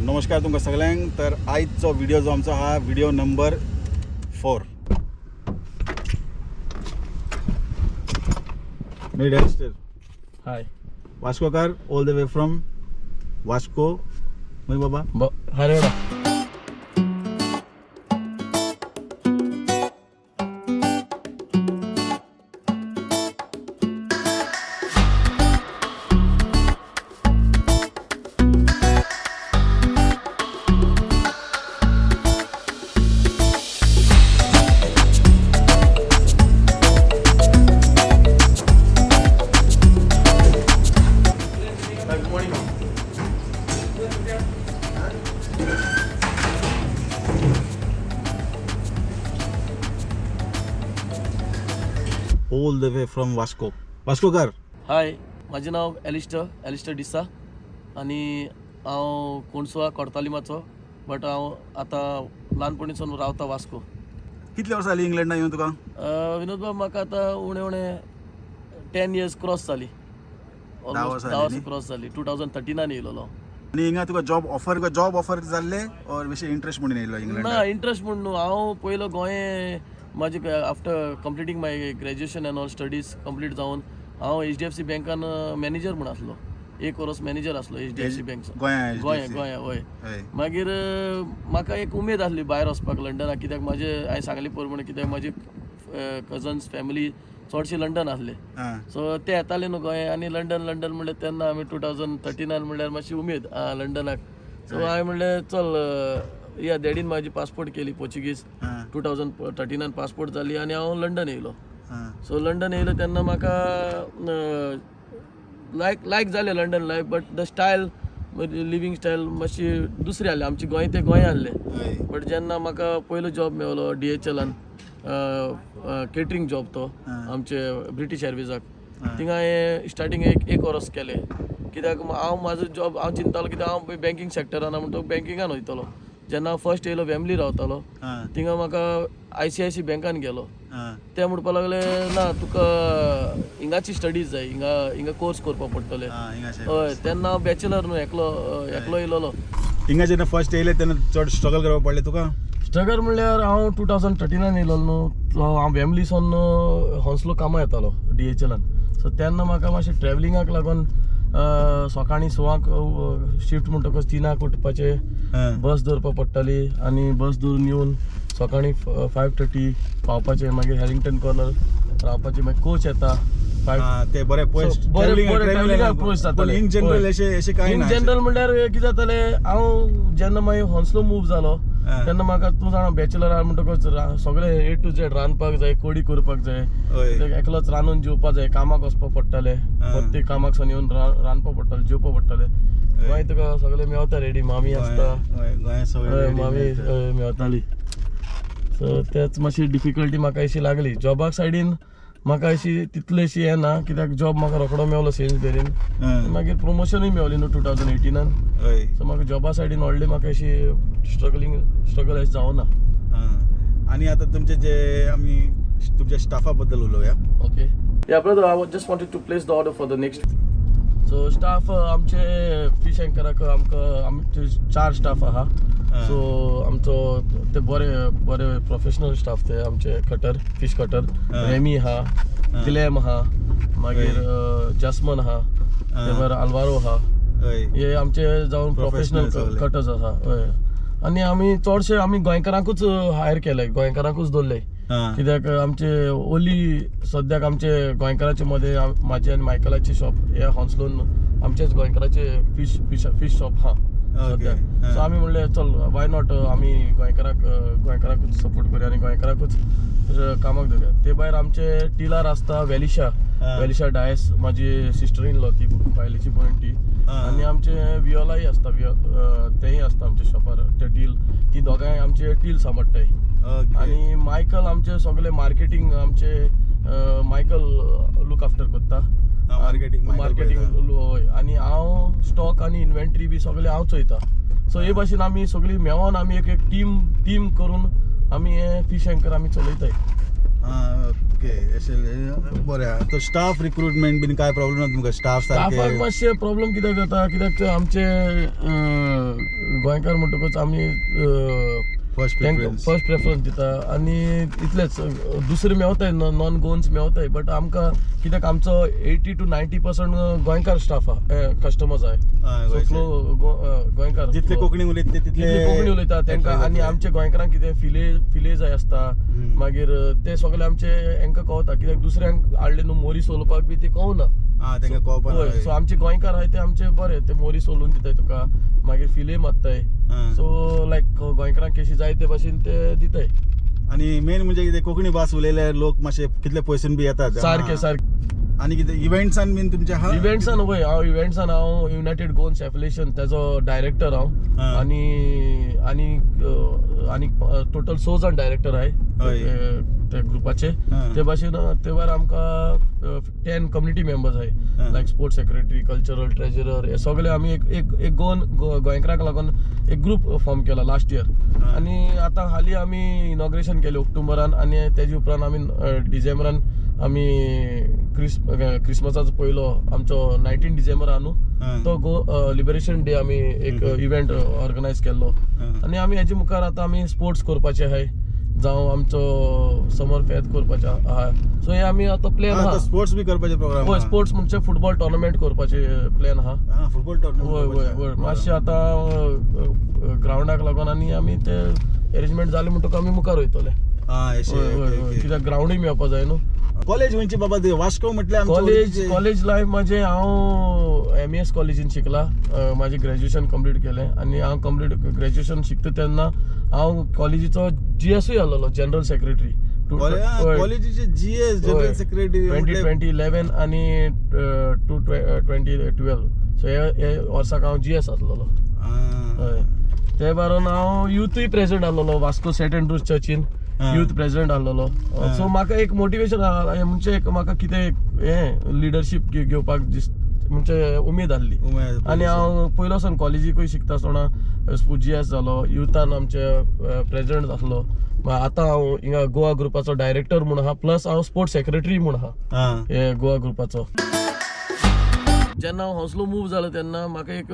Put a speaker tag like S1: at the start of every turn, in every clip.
S1: नमस्कार तुमकां सगळ्यांक. तर आयचो व्हिडिओ जो आमचो हा video number 4. Meet Alistair.
S2: Hi
S1: वास्कोकार all the way from Vasco. मग बाबा
S2: हरेडा.
S1: All the way from Vasco. वास्कोकार.
S2: हाय, माझे नाव ॲलिस्टर De-sa आणि हांव कोणसुआ कोर्तालिमाचो, बट हांव आतां ल्हानपणीसून रावता वास्को.
S1: कितले वर्सां जालीं इंग्लंडा येवन तुका?
S2: विनोद बाब, म्हाका आतां उणें 10 years क्रॉस जाली.
S1: 10 वर्सां
S2: 10 वर्सां क्रॉस जाली. 2013 येयलोलो.
S1: आनी हिंगा तुका जॉब ऑफर जाल्ले और बेश्टे इंट्रस्ट म्हणून येयलो इंग्लंडा?
S2: ना, इंट्रस्ट म्हूण न्हू. हांव पयलो गोंय माझे after completing my graduation and all studies complete जावन हांव HDFC बँकान मॅनेजर म्हूण आसलो. 1 वर्स मॅनेजर आसलो HDFC बँक गोंया. वय मागीर म्हाका एक उमेद आसली भायर वचपाक लंडनाक, कित्याक हांवें सांगले प्रमाणे कित्याक म्हाजे कजन्स फॅमिली चडशे लंडन आसले. सो ते येताले न्हू गोंय, आनी लंडन म्हणल्यार तेन्ना आमी 2013 म्हणल्यार मातशी उमेद लंडनाक. सो हांवें म्हणलें चल या डॅडीन म्हाजी पासपोर्ट केली पोर्चुगीज. 2013 पासपोर्ट जाली आनी हांव लंडन येयलो. सो लंडन येयलो तेन्ना म्हाका लायक जालें London life, but the style living style मातशी दुसरी आहली. आमची गोंय ते गोंय आहले. बट जेन्ना म्हाका पयलो जॉब मेळलो DHLान, केटरिंग जॉब तो आमचे ब्रिटीश एअरवेजाक, थिंगा हांवें स्टार्टींग एक वर्स केलें. कित्याक म्हाजो जॉब हांव चिंतालो, कित्याक हांव बँकींग सेक्टरान म्हणटा बँकिंगान वयतलो. जेन्ना फर्स्ट येयलो फॅमिली रावतालो, थिंगा म्हाका ICICI बँकान गेलो. ते म्हणपाक लागले ना, तुका हिंगाची स्टडीज जाय, हिंगा कोर्स करपाक पडटले. हय, तेन्ना हांव बॅचलर न्हू, एकलो येयलोलो.
S1: हिंगा जेन्ना फर्स्ट येयले तेन्ना चड स्ट्रगल करपाक पडलें तुका?
S2: स्ट्रगल म्हणल्यार हांव 2013 येयलोलो न्हू. हांव फॅमिलीसून हॉन्सलो कामा येतालो DHLान. सो तेन्ना म्हाका मातशें ट्रॅव्हलिंगाक लागून सकाळीं 6 शिफ्ट म्हणटकच 3 उठपाचें, बस धरपाक पडटाली आनी बस धरून येवन सकाळीं 5:30 पावपाचें. मागीर हॅरिंग्टन कॉर्नर रावपाचें. मागीर कोच येता
S1: ते बरे
S2: पयस जाताले.
S1: इन जनरल अशें कांय ना.
S2: इन जनरल म्हणल्यार कितें जातालें, हांव जेन्ना मागीर हॉन्सलो मूव जालो तेन्ना म्हाका तूं जाणा बॅचलर आहा म्हणटकच सगळें A to Z रांदपाक जाय, कोडी करपाक जाय, एकलोच रांदून जेवपाक जाय, कामाक वचपाक पडटालें. प्रत्येक कामाक सावन येवन रांदपाक पडटालें, जेवपाक पडटालें. गोंय तुका सगळें मेळता रेडी, मामी आसता, मामी मेळटाली. सो तेच मातशी डिफिकल्टी म्हाका अशी लागली. जॉबाक सायडीन म्हाका अशी तितली अशी हें ना, कित्याक जॉब म्हाका रोखडो मेळलो सेल्सबेरीन. मागीर प्रमोशनूय मेळ्ळी न्हू 2018. सो म्हाका जॉबा सायडीन व्हडली म्हाका अशी स्ट्रगल अशें जावना.
S1: आनी आतां तुमचे जे आमी तुमच्या स्टाफा बद्दल उलोवया.
S2: ओके. या brother, I just wanted to place the order for the next. So staff आमचे फिश अँकराक आमचे 4 स्टाफ आहा. सो आमचो ते बरे प्रोफेशनल स्टाफ ते आमचे कटर, फिश कटर, रेमी आहा, ग्लॅम आहा, मागीर जॅस्मन आहा, ते भायर आल्वारो आहा. हे आमचे जावन प्रोफेशनल कटर्स आहा. हय. आनी आमी चडशे गोंयकारांकूच हायर केले, गोंयकारांकूच दवरले. कित्याक आमचे ओली सद्याक आमचे गोंयकाराचे मध्ये म्हाजे आनी मायकलाचे शॉप हे हॉन्सलोन आमचेच गोंयकाराचे फिश शॉप आहा सद्याक. सो आमी म्हणलें चल वाय नॉट आमी गोंयकाराकूच सपोर्ट करूया आनी गोंयकाराकूच कामाक दवरुया. ते भायर आमचे टिलार आसता वेलिशा डायस, म्हाजी सिस्टर इन लॉ, ती बायलेची भयण ती. आनी आमचे वियोलाई आसता, तेय आसता आमच्या शॉपार. ते ती दोगांय आमचे टील सांबाडटाय. आनी मायकल आमचे सगळे मार्केटींग आमचे मायकल लूक आफ्टर करता. मार्केटींग आनी हांव स्टॉक आनी इन्व्हेंटरी बी सगळें हांव चोयता. सो हे भाशेन आमी सगळीं मेळोन आमी एक टीम करून आमी हे फिश अँकर आमी चलयताय.
S1: ओके अशें बरें तो स्टाफ रिक्रुटमेंट बीन काय प्रॉब्लेम ना तुमकां स्टाफ
S2: स्टाफाक
S1: सारके
S2: मातशे प्रॉब्लेम कित्याक जाता कित्याक ते आमचे गोंयकार म्हणटकूच आमी
S1: फर्स्ट प्रेफरन्स
S2: फर्स्ट प्रेफरन्स दिता आनी इतलेंच दुसरे मेवताय नॉन गोन्स मेवताय बट आमकां कित्याक आमचो 80 to 90% गोंयकार स्टाफ कस्टमर्स आहाय फ्लो गोंयकार
S1: जितले कोंकणी उलयता तितले
S2: कोंकणी उलयता तांकां आनी आमच्या गोंयकारांक कितें फिले जाय आसता मागीर ते सगळे आमचे हांकां कळटा कित्याक दुसऱ्यांक हाडले न्हू मोरी सोलपाक बी ते कळना
S1: तांकां कळपाक
S2: सो आमचे गोंयकार आहाय ते आमचे बरे ते मोरी सोलून दिताय तुका मागीर फिले मारताय सो लायक गोंयकारांक कशी जाय ते भाशेन ते दिताय
S1: आणि मेन म्हणजे कितें कोंकणी भास उलयले लोक मातशे कितले पयसून बी येतात
S2: सारखे
S1: आणि कितें इव्हेंट्सान बीन तुमचे हा
S2: इव्हेंट्सान वय हांव युनायटेड गोन्स एफिलिएशन तेजो डायरेक्टर हांव आनी टोटल 6 जाण डायरेक्टर आहाय त्या ग्रुपाचे ते भाशेन ते भायर आमकां 10 कम्युनिटी मेंबर्स आहाय लायक स्पोर्ट्स सेक्रेटरी कल्चरल ट्रेजरर हे सगळे आमी एक गोंयकारांक लागून एक ग्रुप फॉर्म केला लास्ट इयर आनी आतां हालीं आमी इनॉग्रेशन केलें ऑक्टोबरान आनी तेजे उपरांत आमी डिसेंबरान आमी क्रिसमसाचो पयलो आमचो 19 डिसेंबर आहा न्हू तो लिबरेशन डे आमी एक इव्हेंट ऑर्गनायज केल्लो आनी आमी हेजे मुखार आतां आमी स्पोर्ट्स करपाचे आहाय जावं आमचो समर फेस्त करपाचे आहा सो हे आमी आतां प्लॅन आहा
S1: स्पोर्ट्स बी करपाचे प्रोग्राम
S2: होय स्पोर्ट्स म्हणजे फुटबॉल टोर्नामेंट करपाचे प्लॅन आहा
S1: फुटबॉल टोर्नामेंट
S2: होय मातशें आतां ग्रावंडाक लागून आनी आमी ते अरेंजमेंट जाले म्हणटकूच आमी मुखार वयतले कित्याक ग्रावंडूय मेळपा जाय न्हू
S1: कॉलेज म्हणजे बाबा ते वास्को म्हटल्यार
S2: कॉलेज लायफ म्हणजे हांव MES कॉलेजीन शिकला माझे ग्रॅज्युएशन कंप्लीट केलें आनी हांव ग्रॅज्युएशन शिकता तेन्ना हांव कॉलेजीचो GSूय आसलोलो जनरल सेक्रेटरी
S1: कॉलेजीचे GS जनरल सेक्रेटरी
S2: 2011 आनी 2012 सो हे वर्साक हांव GS आसलोलो हय ते भायर हांव युथूय प्रेसिडेंट आसलोलो वास्को सेंट एंड्रूज चर्चीन यूथ प्रेसिडेंट आसलोलो सो म्हाका एक मोटिवेशन म्हणजे म्हाका कितें हें लिडरशीप घेवपाक म्हणजे उमेद आसली आनी हांव पयलो सावन कॉलेजीकूय शिकता आसतना GS जालो युथान आमचे प्रेसिडेंट आसलो आतां हांव हिंगा गोवा ग्रुपाचो डायरेक्टर म्हूण आहा प्लस हांव स्पोर्ट्स सेक्रेटरी म्हूण आहा हे गोवा ग्रुपाचो जेन्ना हांव हौसलो मूव जालो तेन्ना म्हाका एक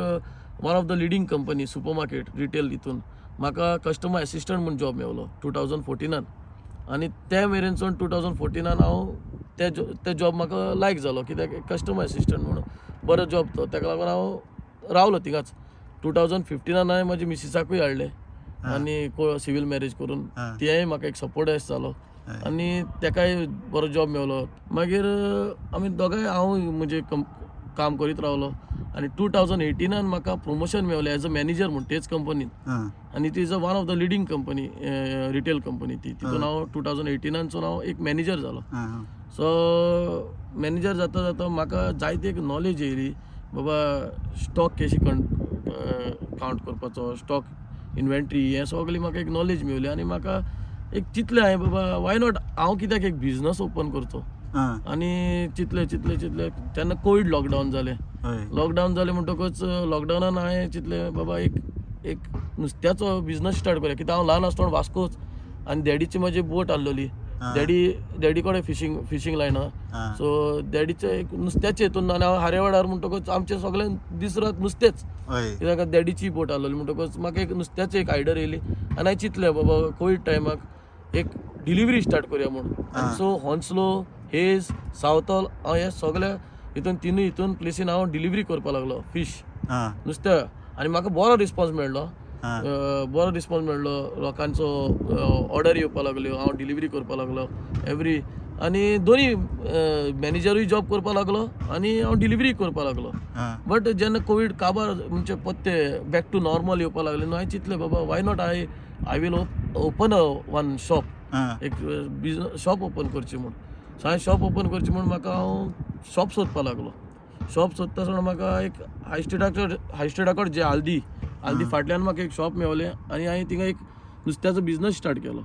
S2: one of the leading company super market retail हितून म्हाका कस्टमर एसिस्टंट म्हूण जॉब मेवलो 2014 आनी ते मेरेनसून 2014 हांव ते जॉब म्हाका लायक जालो कित्याक कस्टमर एसिस्टंट म्हणून बरो जॉब तो ताका लागून हांव रावलो थिंगाच 2015 हांवें म्हाज्या मिसिसाकूय हाडलें आनी सिवील मॅरेज करून तेंय म्हाका एक सपोर्ट जालो आनी तेकाय बरो जॉब मेवलो मागीर आमी दोगांय हांव म्हणजे काम करीत रावलो आनी 2018 म्हाका प्रमोशन मेवलें एज अ मॅनेजर म्हूण तेच कंपनीन आनी ती is a one of the leading company retail company तितून हांव 2018 हांव एक मॅनेजर जालो सो मॅनेजर जाता जाता म्हाका जायती एक नॉलेज येयली बाबा स्टॉक कशी कावंट करपाचो स्टॉक इन्व्हेंटरी हें सगळी म्हाका एक नॉलेज मेवली आनी म्हाका एक चिंतलें हांवें बाबा वाय नॉट हांव कित्याक एक बिझनस ओपन करचो आनी चिंतलें तेन्ना कोवीड लॉकडावन जालें म्हणटकूच लॉकडावनान हांवें चिंतलें बाबा एक नुस्त्याचो बिझनस स्टार्ट करूया कित्याक हांव ल्हान आसतना वास्कोच आनी डॅडीची म्हजी बोट आसलेली डॅडी कडेन फिशींग लायन आहा सो डॅडीचे एक नुस्त्याचे हितून आनी हांव हारे वाड्यार म्हणटकूच आमचे सगळे दीस रात नुस्तेंच कित्याक डॅडीची बोट आसलेली म्हणटकूच म्हाका एक नुस्त्याची एक आयडिया येयली आनी हांवें चिंतलें बाबा कोवीड टायमाक एक डिलिव्हरी स्टार्ट करूया म्हणून सो हॉन्सलो हेज सावथॉल हांव हे सगळे हितून तिनूय हितून प्लेसीन हांव डिलिव्हरी करपाक लागलो फीश नुस्तें आनी म्हाका बरो रिस्पॉन्स मेळ्ळो लोकांचो ऑर्डर येवपाक लागल्यो हांव डिलिव्हरी करपाक लागलो एवरी आनी दोनी मॅनेजरूय जॉब करपाक लागलो आनी हांव डिलिव्हरी करपाक लागलो बट जेन्ना कोवीड काबार म्हणजे पत्ते बॅक टू नॉर्मल येवपाक लागले न्हू हांवें चिंतलें बाबा why not I will open one shop एक बिझनस शॉप ओपन करची म्हूण सो हांवें शॉप ओपन करची म्हूण म्हाका हांव शॉप सोदपाक लागलो शॉप सोदता आसतना म्हाका एक हाय स्ट्रीटाकड जे हल्दी फाटल्यान म्हाका एक शॉप मेवलें आनी हांवें थिंगा एक नुस्त्याचो बिझनस स्टार्ट केलो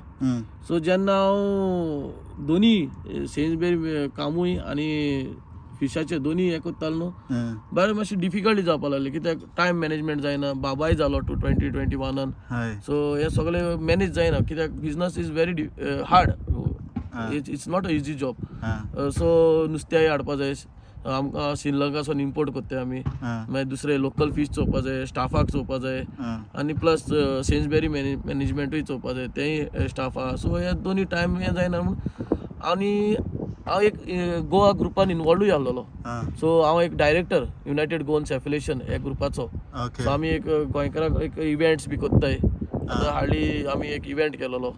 S2: सो जेन्ना हांव दोनी सेन्सबेरी कामूय आनी फिशाचे दोनी हें कोत्तालो न्हू बरें मातशी डिफिकल्टी जावपाक लागली कित्याक टायम मॅनेजमेंट जायना बाबाय जालो 2021 सो हे सगळे मॅनेज जायना कित्याक business is very hard it's not a easy job.
S1: हां
S2: सो नुस्त्याय हाडपा जाय, आमकां श्रीलंकासून इम्पोर्ट करता आमी,
S1: हां
S2: मागीर दुसरे लोकल फीश चोवपा जाय, स्टाफाक चोवपा जाय,
S1: हां
S2: आनी प्लस सेन्सबेरी मॅनेजमेंटूय चोवपा जाय, तेंय स्टाफ आहा. सो हे दोनी टायम हें जायना म्हूण आनी हांव एक गोवा ग्रुपान इनवॉल्वूय आसलोलो.
S1: हां
S2: सो हांव एक डायरेक्टर युनायटेड गोवन्स एफिलिएशन ह्या ग्रुपाचो.
S1: ओके
S2: सो आमी एक गोंयकारांक एक इव्हेंट्स बी कोत्ताय. आतां हार्डली आमी एक इव्हेंट केलोलो,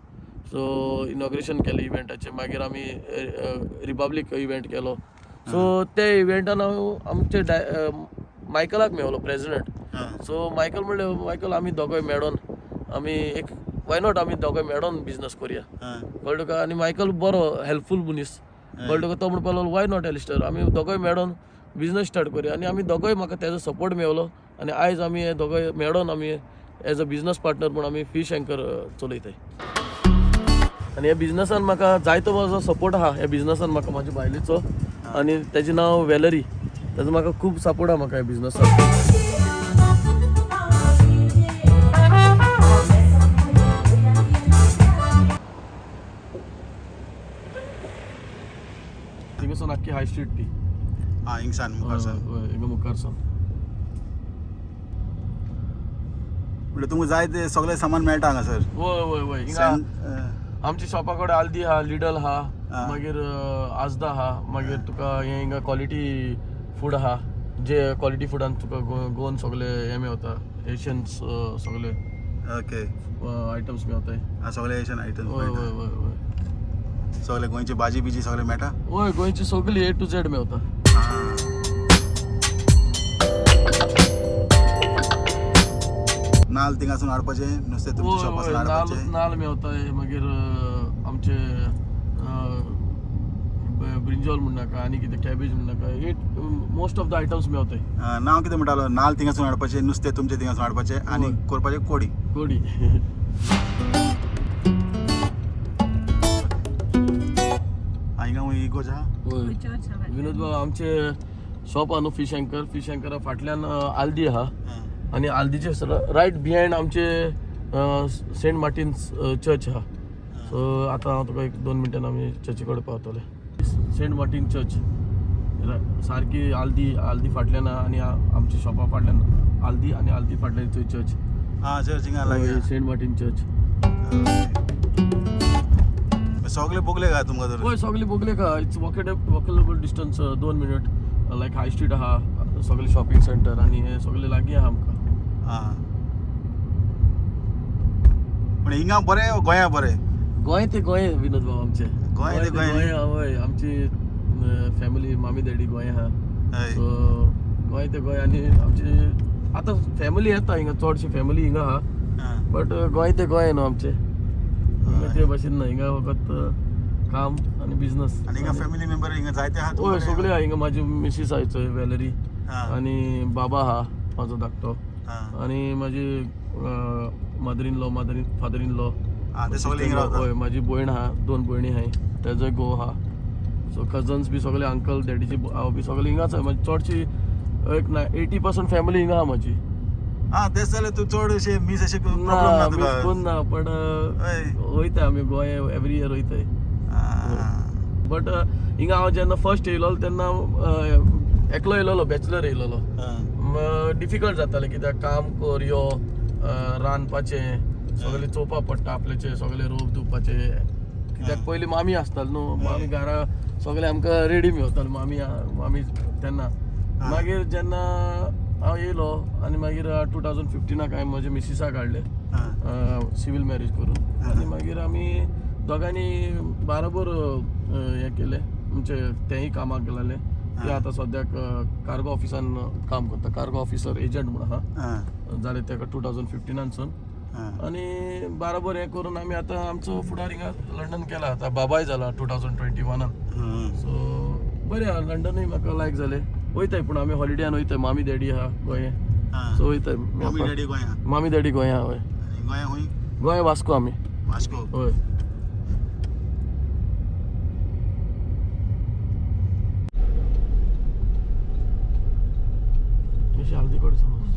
S2: सो इनॉग्रेशन केलें इव्हेंटाचें, मागीर आमी रिपब्लीक इव्हेंट केलो. सो ते इव्हेंटान हांव आमचे मायकलाक मेळलो प्रेसिडेंट. सो मायकल म्हणलें, मायकल आमी दोगांय मेळोन आमी एक वाय नॉट आमी दोगांय मेळोन बिजनस करुया, कळ्ळें तुका. आनी मायकल बरो हेल्पफूल मनीस, कळ्ळें तुका. तो म्हणपाक लागलो वाय नॉट एलिस्टर, आमी दोगांय मेळोन बिजनस स्टार्ट करुया. आनी आमी दोगांय म्हाका तेजो सपोर्ट मेळलो, आनी आयज आमी हे दोगांय मेळोन आमी एज अ बिजनस पार्टनर म्हूण आमी फीश अँकर चलयताय. आनी ह्या बिजनसान म्हाका जायतो म्हजो सपोर्ट आहा. ह्या बिजनसान म्हाका म्हाज्या बायलेचो, आनी तेजें नांव वेलरी. तेजो म्हाका खूब सपोर्ट आहा म्हाका ह्या बिजनसान. थिंगासून आख्खी हाय स्ट्रीट ती
S1: हिंगसान मुखारसान
S2: हिंगा मुखारसान.
S1: म्हणजे तुमकां जाय ते सगळें सामान मेळटा हांगासर.
S2: वय हिंगा आमच्या शॉपा कडेन आल्दी आहा, लिडल आहा, मागीर आजदा आहा, मागीर तुका हे हिंगा क्वॉलिटी फूड आहा, जे क्वॉलिटी फुडान तुका गोवन सगळे हे मेळटा, एशियन्स सगळे
S1: ओके
S2: आयटम्स मेळटाय.
S1: सगळे एशियन आयटम्स
S2: वय वय वय वय
S1: सगळे गोंयची भाजी बिजी सगळे मेळटा.
S2: वय गोंयची सगळी A to Z मेळटा.
S1: नाल्ल थिंगासून हाडपाचे, नुस्तें तुमच्या शॉपासून हाडपाचें.
S2: नाल्ल मेळटाय, मागीर आमचे ब्रिंजॉल म्हण नाका, आनी कितें कॅबेज म्हण नाका, मोस्ट ऑफ द आयटम्स मेळटाय.
S1: नांव कितें म्हणटालो, नाल्ल थिंगासून हाडपाचें, नुस्तें तुमचें थिंगासून हाडपाचें, आनी करपाचें कोडी.
S2: कोडी
S1: हिंगा इगोज आहा.
S2: विनोद बाबा आमचे शॉप आहा न्हू फीश अँकरा फाटल्यान आल्दी आहा, आनी आल्दीचे रायट बिहायंड आमचे सेंट मार्टिन्स चर्च आहा. सो आतां हांव तुका 1-2 मिनटान आमी चर्ची कडेन पावतले. सेंट मार्टिन चर्च सारकी आल्दी फाटल्यान आहा, आनी आमच्या शॉपा फाटल्यान आल्दी, आनी आल्दी फाटल्यान थंय चर्च.
S1: चर्च हिंगा लागीं
S2: सेंट मार्टिन चर्च.
S1: सगळे बोगले का तुमकां तर?
S2: हय सगळे बोगले का. It's walkable distance 2 minute. Like high street आहा, सगळे शॉपिंग सेंटर, आनी हे सगळे लागीं आहा आमकां.
S1: पण हिंगा बरें गोंया बरें?
S2: गोंय ते गोंय विनोद बाबा आमचे.
S1: गोंय ते गोंय.
S2: हय आमची फॅमिली मामी डॅडी गोंय आहा. सो गोंय ते गोंय. आनी आमची आतां फॅमिली येता हिंगा, चडशी फॅमिली हिंगा आहा, बट गोंय ते गोंय न्हू आमचे. ते भाशेन ना, हिंगा फकत काम आनी बिजनस.
S1: आनी हिंगा फॅमिली मेंबर हिंगा जायते आहा?
S2: हय सगळे आहा. हिंगा म्हाजी मिसीस आहा चोय वेलरी, आनी बाबा आहा म्हाजो धाकटो, आनी म्हाजी mother in law, father in law.
S1: ते सगळे हिंगा रावता?
S2: हय म्हाजी भयण आहा, 2 भयणी आहाय, तेजोय घोव आहा. सो कजन्स बी सगळे, अंकल डॅडीची हांव बी सगळे हिंगाच आहा. म्हाजी चडशी एक 80% फॅमिली हिंगा आहा म्हाजी.
S1: तेच जाल्यार तूं चड अशें मीस अशें प्रॉब्लेम ना
S2: ना,
S1: तुका?
S2: मिस कोण ना, पण वयताय आमी गोंय एवरी इयर वयताय. बट हिंगा हांव जेन्ना फर्स्ट येयलोलो तेन्ना एकलो येयलोलो, बॅचलर येयलोलो. डिफिकल्ट जातालें, कित्याक काम कर यो, रांदपाचें, सगळें चोवपा पडटा आपल्याचें, सगळें रोप धुवपाचें. कित्याक पयलीं मामी आसताली न्हू, मामी घरा सगळें आमकां रेडी मेळटालें. मामी तेन्ना मागीर जेन्ना हांव येयलो, आनी मागीर 2015 हांवें म्हज्या मिसिसाक हाडलें सिवील मॅरेज करून, आनी मागीर आमी दोगांनी बाराबर हें केलें. म्हणजे तेंय कामाक गेलें. ते आतां सद्याक कार्गो ऑफिसान काम करता, कार्गो ऑफिसर एजंट म्हूण आहा, जालें तेका 2015 आनी बाराबर हें करून आमी आतां आमचो फुडार हिंगा लंडन केला. आतां बाबाय जाला 2021. सो बरें आहा, लंडनूय म्हाका लायक जालें. वयताय, पूण आमी हॉलिडेयान वयताय. मामी डॅडी आहा गोंय, सो वयताय.
S1: मामी डॅडी गोंया?
S2: मामी डॅडी गोंय आहा. हय
S1: गोंया खूंय?
S2: गोंय वास्को आमी.
S1: वास्को?
S2: हय. हल्दी कडेन समज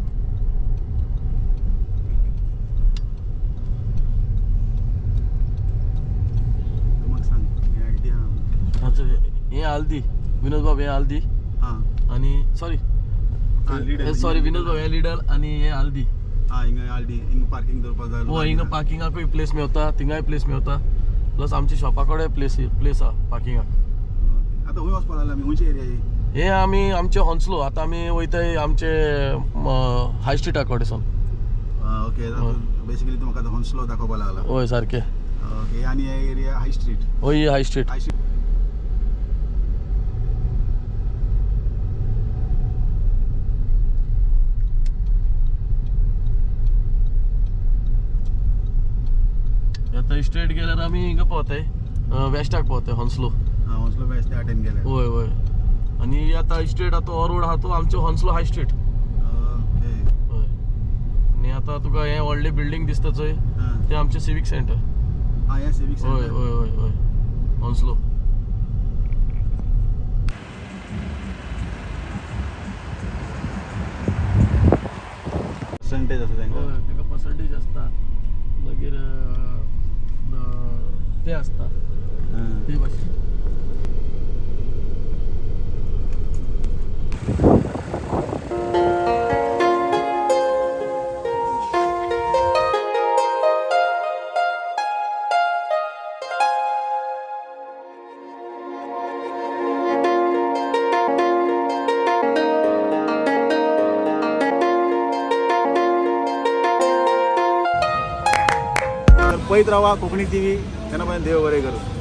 S1: म्हाका सांग
S2: हल्दी, विनोद बाबू हे हल्दी
S1: हां
S2: आणि सॉरी विनोद बाबू हे लिडल आणि हे हल्दी.
S1: हां हिंगा हल्दी हिंगा पार्किंग करपाक जाय.
S2: हो हिंगा पार्किंगाकूय प्लेस मेवता, थिंगाय प्लेस मेवता, प्लस आमच्या शॉपाकडे प्लेस हा पार्किंगाक.
S1: आता खंय वचपाक लागला आमी खंयची एरिया ही?
S2: हे आमी आमचे हॉन्सलो आता आमी वयताय आमचे हाय स्ट्रीटा कडेसून.
S1: ओके बेसिकली तूं म्हाका हॉन्सलो दाखोवपाक लागला.
S2: होय सारकें.
S1: ओके आनी हे एरिया हाय स्ट्रीट.
S2: होय ही हाय स्ट्रीट.
S1: हाय स्ट्रीट
S2: आता स्ट्रेट गेल्यार आमी हिंगा पावताय वेस्टाक पावताय हॉन्सलो.
S1: हॉन्सलो बेस्ट त्या टाइम गेले.
S2: होय होय. आणि आता स्ट्रेट आता हो रोड आहा तो आमचो हॉन्सलो हाय स्ट्रीट.
S1: ओके
S2: होय. आणि आता तुका हे व्हडले बिल्डिंग दिसता चोय ते आमचे सिविक सेंटर.
S1: हां या सिविक
S2: होय
S1: सेंटर.
S2: होय होय होय हॉन्सलो.
S1: पर्सेंटेज आसा तांकां.
S2: होय ताका पर्सेंटेज आसता मागीर ते आसता ते भाशेन.
S1: पळयत रावा कोंकणी टीव्ही. तेन्ना पर्यंत देव बरें करूं.